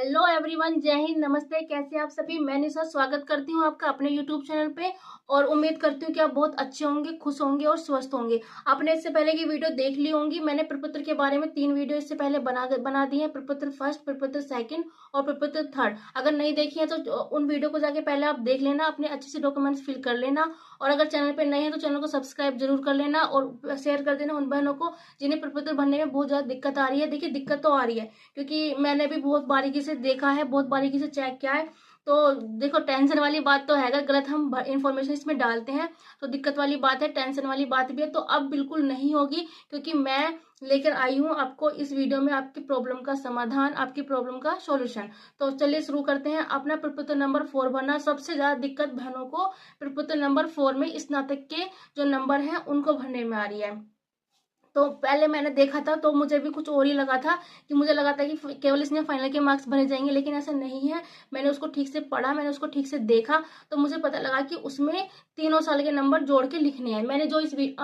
Hello everyone, जय हिंद, नमस्ते। कैसे आप सभी? मैं निशा स्वागत करती हूँ आपका अपने यूट्यूब चैनल पे और उम्मीद करती हूँ कि आप बहुत अच्छे होंगे, खुश होंगे और स्वस्थ होंगे। आपने इससे पहले की वीडियो देख ली होंगी। मैंने प्रपत्र के बारे में 3 वीडियो इससे पहले बना दी है, प्रपत्र फर्स्ट, प्रपत्र सेकंड और प्रपत्र थर्ड। अगर नहीं देखी है तो उन वीडियो को जाके पहले आप देख लेना, अपने अच्छे से डॉक्यूमेंट्स फिल कर लेना। और अगर चैनल पे नए हैं तो चैनल को सब्सक्राइब जरूर कर लेना और शेयर कर देना उन बहनों को जिन्हें प्रपत्र भरने में बहुत ज्यादा दिक्कत आ रही है। देखिए, दिक्कत तो आ रही है क्योंकि मैंने भी बहुत बारीकी से देखा है, बहुत बारीकी से चेक किया है। तो देखो, टेंशन वाली बात तो है, अगर गलत हम इंफॉर्मेशन इसमें डालते हैं तो दिक्कत वाली बात है, टेंशन वाली बात भी है। तो अब बिल्कुल नहीं होगी क्योंकि मैं लेकर आई हूँ आपको इस वीडियो में आपकी प्रॉब्लम का समाधान, आपकी प्रॉब्लम का सॉल्यूशन। तो चलिए शुरू करते हैं। अपना प्रपत्र नंबर 4 भरना। सबसे ज्यादा दिक्कत बहनों को प्रपत्र नंबर 4 में स्नातक के जो नंबर हैं उनको भरने में आ रही है। तो पहले मैंने देखा था तो मुझे भी कुछ और ही लगा था कि मुझे लगा था कि केवल इसमें फाइनल के मार्क्स भरे जाएंगे, लेकिन ऐसा नहीं है। मैंने उसको ठीक से पढ़ा, मैंने उसको ठीक से देखा तो मुझे पता लगा कि उसमें तीनों साल के नंबर जोड़ के लिखने हैं। मैंने जो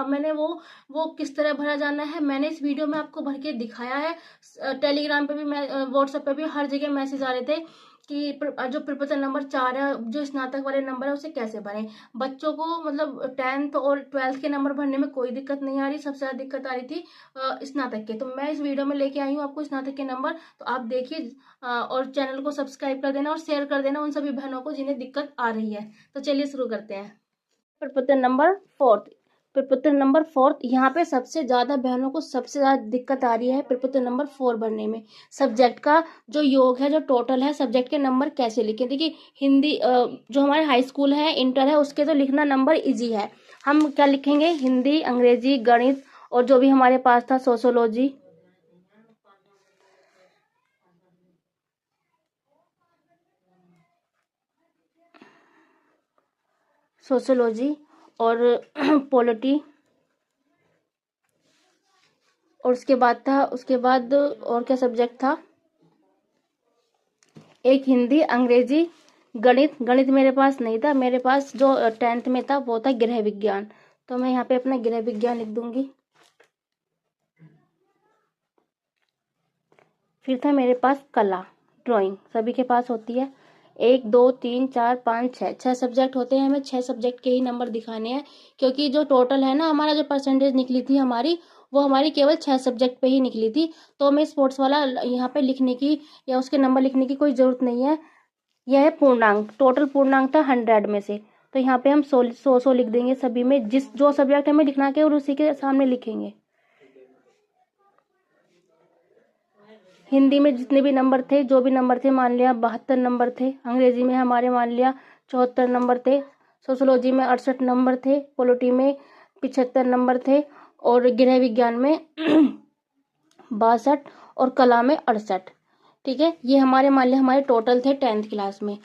मैंने वो किस तरह भरा जाना है मैंने इस वीडियो में आपको भर के दिखाया है। टेलीग्राम पे भी, मैं व्हाट्सएप पे भी हर जगह मैसेज आ रहे थे कि जो प्रपत्र नंबर 4 है, जो स्नातक वाले नंबर है, उसे कैसे भरें। बच्चों को मतलब 10th और 12th के नंबर भरने में कोई दिक्कत नहीं आ रही, सबसे ज्यादा दिक्कत आ रही थी स्नातक के। तो मैं इस वीडियो में लेके आई हूँ आपको स्नातक के नंबर। तो आप देखिए और चैनल को सब्सक्राइब कर देना और शेयर कर देना उन सभी बहनों को जिन्हें दिक्कत आ रही है। तो चलिए शुरू करते हैं। प्रपत्र नंबर 4, प्रपत्र नंबर 4। यहाँ पे सबसे ज्यादा बहनों को सबसे ज्यादा दिक्कत आ रही है प्रपत्र नंबर 4 भरने में। सब्जेक्ट का जो योग है, जो टोटल है, सब्जेक्ट के नंबर कैसे लिखें। देखिए, हिंदी जो हमारे हाई स्कूल है, इंटर है, उसके तो लिखना नंबर इजी है। हम क्या लिखेंगे? हिंदी, अंग्रेजी, गणित और जो भी हमारे पास था सोशोलॉजी, और पॉलिटी, और उसके बाद और क्या सब्जेक्ट था? एक हिंदी, अंग्रेजी, गणित। गणित मेरे पास नहीं था, मेरे पास जो 10th में था वो था गृह विज्ञान। तो मैं यहाँ पे अपना गृह विज्ञान लिख दूंगी। फिर था मेरे पास कला, ड्राइंग, सभी के पास होती है। 1 2 3 4 5 6 सब्जेक्ट होते हैं। हमें 6 सब्जेक्ट के ही नंबर दिखाने हैं क्योंकि जो टोटल है ना, हमारा जो परसेंटेज निकली थी हमारी, वो हमारी केवल 6 सब्जेक्ट पे ही निकली थी। तो हमें स्पोर्ट्स वाला यहाँ पे लिखने की या उसके नंबर लिखने की कोई जरूरत नहीं है। यह है पूर्णांक, टोटल पूर्णांक था 100 में से। तो यहाँ पे हम 100 लिख देंगे सभी में, जिस जो सब्जेक्ट हमें लिखना है और उसी के सामने लिखेंगे। हिंदी में जितने भी नंबर थे, जो भी नंबर थे, मान लिया 72 नंबर थे। अंग्रेजी में हमारे मान लिया 74 नंबर थे। सोशोलॉजी में 68 नंबर थे। पॉलिटी में 75 नंबर थे और गृह विज्ञान में 62 और कला में 68। ठीक है, ये हमारे मान लिया हमारे टोटल थे 10th क्लास में।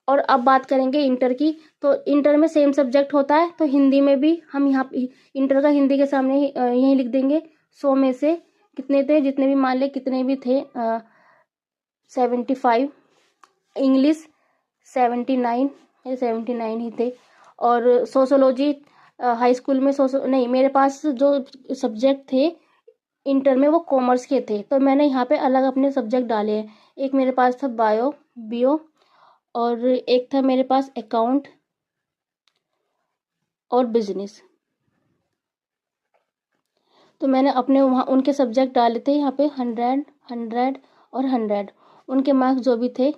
और अब बात करेंगे इंटर की। तो इंटर में सेम सब्जेक्ट होता है, तो हिंदी में भी हम यहाँ इंटर का हिंदी के सामने यही लिख देंगे। 100 में से कितने थे? जितने भी मान ले कितने भी थे 75। इंग्लिश 79, 79 ही थे। और सोशोलॉजी हाई स्कूल में नहीं, मेरे पास जो सब्जेक्ट थे इंटर में वो कॉमर्स के थे, तो मैंने यहाँ पे अलग अपने सब्जेक्ट डाले हैं। एक मेरे पास था बीओ और एक था मेरे पास अकाउंट और बिजनेस। तो मैंने अपने वहाँ उनके सब्जेक्ट डाले थे यहाँ पे 100, 100 और 100, उनके मार्क्स जो भी थे।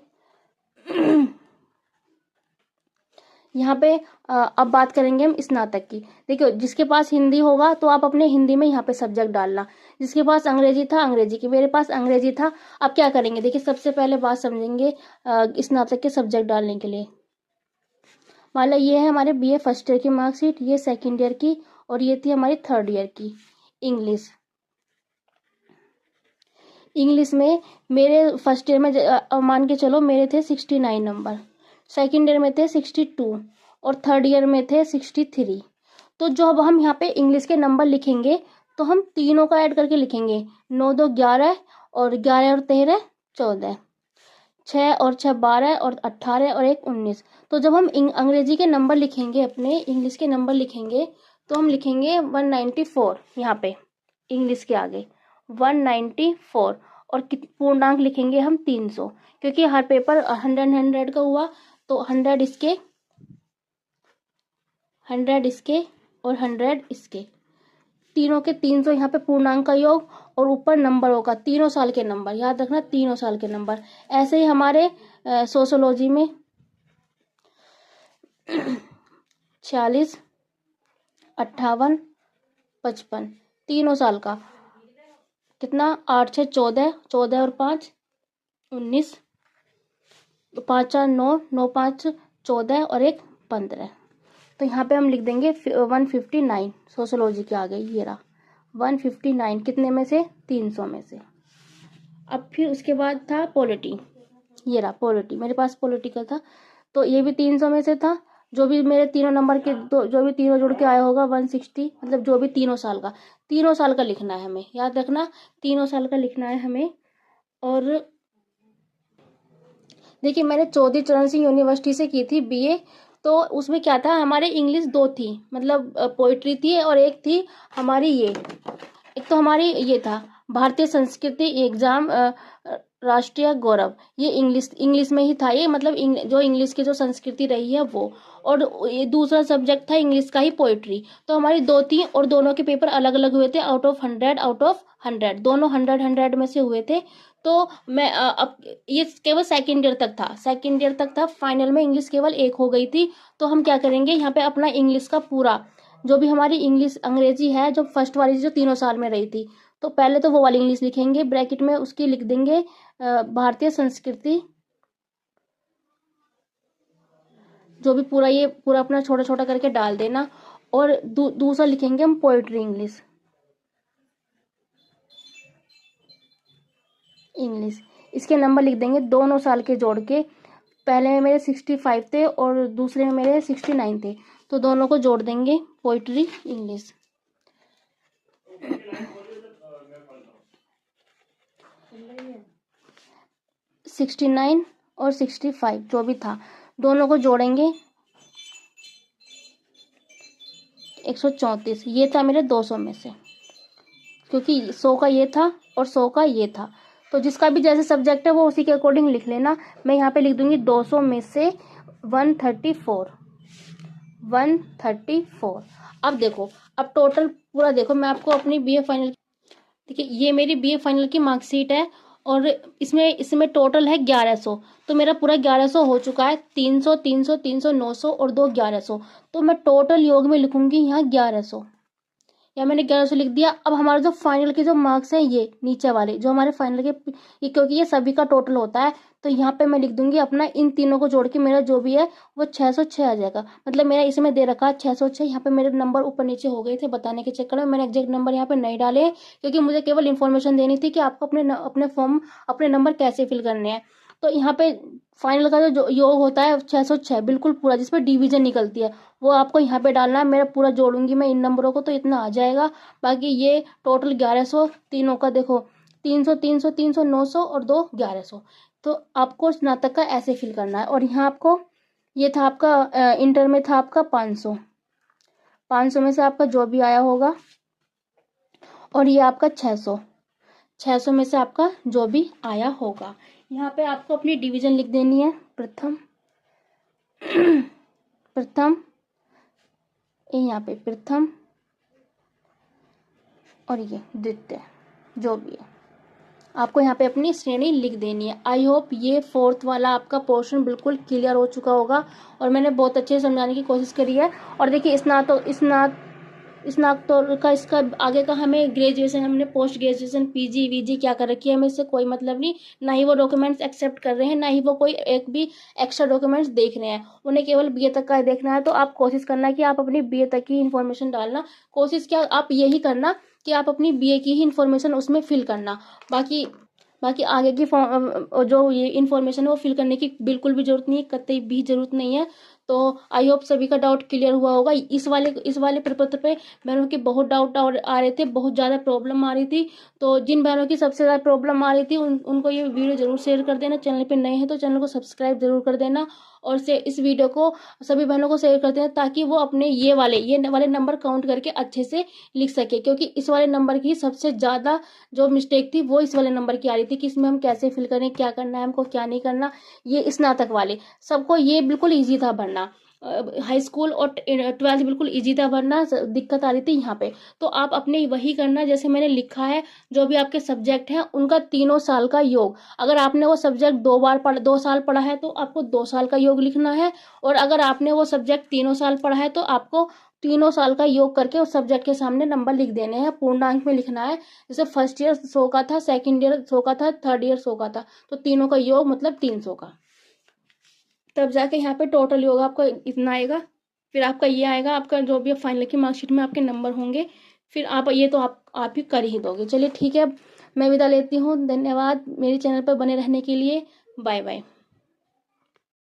यहाँ पे अब बात करेंगे हम स्नातक की। देखियो, जिसके पास हिंदी होगा तो आप अपने हिंदी में यहाँ पे सब्जेक्ट डालना। जिसके पास अंग्रेजी था अंग्रेजी की, मेरे पास अंग्रेजी था। अब क्या करेंगे? देखिए, सबसे पहले बात समझेंगे स्नातक के सब्जेक्ट डालने के लिए। मान लो ये है हमारे बीए फर्स्ट ईयर की मार्कशीट, ये सेकेंड ईयर की और ये थी हमारी थर्ड ईयर की। इंग्लिश में मेरे फर्स्ट ईयर में मान के चलो मेरे थे 69 नंबर, सेकेंड ईयर में थे 62 और थर्ड ईयर में थे 63। तो जो अब हम यहाँ पे इंग्लिश के नंबर लिखेंगे तो हम तीनों का ऐड करके लिखेंगे। 9 2 11 और 11 और 13 14, 6 और 6 12 और 18 और 1 19। तो जब हम अंग्रेजी के नंबर लिखेंगे, अपने इंग्लिश के नंबर लिखेंगे, तो हम लिखेंगे 194 यहाँ पे इंग्लिश के आगे 194। और पूर्णांक लिखेंगे हम 300, क्योंकि हर पेपर 100 का हुआ, तो 100 इसके, 100 इसके और 100 इसके, तीनों के 300 यहाँ पे पूर्णांक का योग, और ऊपर नंबर होगा, तीनों साल के नंबर, याद रखना तीनों साल के नंबर। ऐसे ही हमारे सोशियोलॉजी में 46, 58, 55, तीनों साल का कितना, 8 6 14, 14 और 5 19, 5 4 9, 9 5 14 और 1 15। तो यहाँ पे हम लिख देंगे 159 सोशियोलॉजी के आगे, ये रहा 159, कितने में से, 300 में से। अब फिर उसके बाद था पॉलिटी, ये रहा पॉलिटी, मेरे पास पॉलिटिकल था, तो ये भी 300 में से था। जो भी मेरे तीनों नंबर के जो भी तीनों जुड़ के आया होगा 160, मतलब जो भी तीनों साल का लिखना है हमें, याद रखना तीनों साल का लिखना है हमें। और देखिए मैंने चौधरी चरण सिंह यूनिवर्सिटी से की थी बीए, तो उसमें क्या था, हमारे इंग्लिश 2 थी, मतलब पोइट्री थी, और एक थी हमारी ये, एक तो हमारी ये था भारतीय संस्कृति एग्जाम राष्ट्रीय गौरव, ये इंग्लिश में ही था ये, मतलब जो इंग्लिश की जो संस्कृति रही है वो, और ये दूसरा सब्जेक्ट था इंग्लिश का ही पोइट्री। तो हमारी 2 थी, और दोनों के पेपर अलग अलग हुए थे, आउट ऑफ 100 दोनों 100 में से हुए थे। तो मैं अब ये केवल सेकेंड ईयर तक था, फाइनल में इंग्लिश केवल 1 हो गई थी। तो हम क्या करेंगे, यहाँ पे अपना इंग्लिश का पूरा, जो भी हमारी इंग्लिश अंग्रेजी है, जो फर्स्ट वाली जो तीनों साल में रही थी, तो पहले तो वो वाली इंग्लिश लिखेंगे, ब्रैकेट में उसकी लिख देंगे भारतीय संस्कृति, जो भी पूरा ये पूरा अपना छोटा छोटा करके डाल देना, और दूसरा लिखेंगे हम पोएट्री इंग्लिश, इसके नंबर लिख देंगे दोनों साल के जोड़ के। पहले में मेरे 65 थे और दूसरे में मेरे 69 थे, तो दोनों को जोड़ देंगे पोएट्री इंग्लिश। 69 और 65 जो भी था, दोनों को जोड़ेंगे 134, ये था मेरे 200 में से, क्योंकि 100 का ये था और 100 का ये था, तो जिसका भी जैसे सब्जेक्ट है वो उसी के अकॉर्डिंग लिख लेना। मैं यहाँ पे लिख दूंगी 200 में से 134। अब देखो, अब टोटल पूरा देखो, मैं आपको अपनी बीए फाइनल, देखिए ये मेरी बीए फाइनल की मार्कशीट है, और इसमें टोटल है 1100, तो मेरा पूरा 1100 हो चुका है, 300 300 300 900 और 2 1100, तो मैं टोटल योग में लिखूंगी यहाँ 1100, या मैंने 1100 लिख दिया। अब हमारा जो फाइनल के जो मार्क्स हैं, ये नीचे वाले जो हमारे फाइनल के, क्योंकि ये सभी का टोटल होता है, तो यहाँ पे मैं लिख दूंगी अपना, इन तीनों को जोड़ के मेरा जो भी है वो 606 आ जाएगा। मतलब मेरा इसमें दे रखा है 606, यहाँ पे मेरे नंबर ऊपर नीचे हो गए थे बताने के चक्कर में, मैंने एग्जैक्ट नंबर यहाँ पे नहीं डाले, क्योंकि मुझे केवल इन्फॉर्मेशन देनी थी कि आपको अपने फॉर्म, अपने नंबर कैसे फिल करने हैं। तो यहाँ पे फाइनल का जो योग होता है 606 बिल्कुल पूरा, जिसपे डिवीजन निकलती है, वो आपको यहाँ पे डालना है। मेरा पूरा जोड़ूंगी मैं इन नंबरों को, तो इतना आ जाएगा। बाकी ये टोटल 1100, तीनों का देखो 300 300 300 900 और 2 1100, तो आपको स्नातक का ऐसे फिल करना है। और यहाँ आपको ये था आपका इंटर में था आपका 500 में से आपका जो भी आया होगा, और ये आपका 600 में से आपका जो भी आया होगा। यहाँ पे आपको अपनी डिवीजन लिख देनी है, प्रथम यहाँ पे प्रथम, और ये द्वितीय, जो भी है आपको यहाँ पे अपनी श्रेणी लिख देनी है। आई होप ये 4th वाला आपका पोर्शन बिल्कुल क्लियर हो चुका होगा, और मैंने बहुत अच्छे से समझाने की कोशिश करी है। और देखिए स्नातक का इसका आगे का हमें ग्रेजुएशन, हमने पोस्ट ग्रेजुएशन पीजी वीजी क्या कर रखी है, हमें इससे कोई मतलब नहीं, ना ही वो डॉक्यूमेंट्स एक्सेप्ट कर रहे हैं, ना ही वो कोई एक भी एक्स्ट्रा डॉक्यूमेंट्स देख रहे हैं, उन्हें केवल बीए तक का देखना है। तो आप कोशिश करना कि आप अपनी बीए तक की इन्फॉर्मेशन डालना, कोशिश क्या आप यही करना कि आप अपनी बीए की ही इन्फॉर्मेशन उसमें फिल करना। बाकी आगे की जो ये इन्फॉर्मेशन है वो फिल करने की बिल्कुल भी जरूरत नहीं है, कतई भी जरूरत नहीं है। तो आई होप सभी का डाउट क्लियर हुआ होगा। इस वाले प्रपत्र पे बहनों के बहुत डाउट आ रहे थे, बहुत ज़्यादा प्रॉब्लम आ रही थी। तो जिन बहनों की सबसे ज़्यादा प्रॉब्लम आ रही थी उनको ये वीडियो जरूर शेयर कर देना। चैनल पे नए हैं तो चैनल को सब्सक्राइब जरूर कर देना, और से इस वीडियो को सभी बहनों को शेयर कर देना, ताकि वो अपने ये वाले नंबर काउंट करके अच्छे से लिख सके। क्योंकि इस वाले नंबर की सबसे ज़्यादा जो मिस्टेक थी वो इस वाले नंबर की आ रही थी कि इसमें हम कैसे फिल करें, क्या करना है हमको, क्या नहीं करना। ये स्नातक वाले सबको ये बिल्कुल ईजी था भरना। हाई स्कूल और 12th बिल्कुल ईजी था भरना, दिक्कत आ रही थी यहाँ पे। तो आप अपने वही करना जैसे मैंने लिखा है। जो भी आपके सब्जेक्ट हैं उनका 3 साल का योग, अगर आपने वो सब्जेक्ट 2 साल पढ़ा है तो आपको 2 साल का योग लिखना है। और अगर आपने वो सब्जेक्ट 3 साल पढ़ा है तो आपको 3 साल का योग करके उस सब्जेक्ट के सामने नंबर लिख देने हैं, पूर्णांक में लिखना है। जैसे फर्स्ट ईयर 100 का था, सेकंड ईयर 100 का था, थर्ड ईयर 100 का था, तो तीनों का योग मतलब 300 का। तब जाके यहाँ पे टोटल योग आपका इतना आएगा। फिर आपका ये आएगा, आपका जो भी फाइनल की मार्कशीट में आपके नंबर होंगे। फिर आप ये तो आप ही कर ही दोगे। चलिए ठीक है, अब मैं विदा लेती हूँ। धन्यवाद मेरे चैनल पर बने रहने के लिए। Bye bye.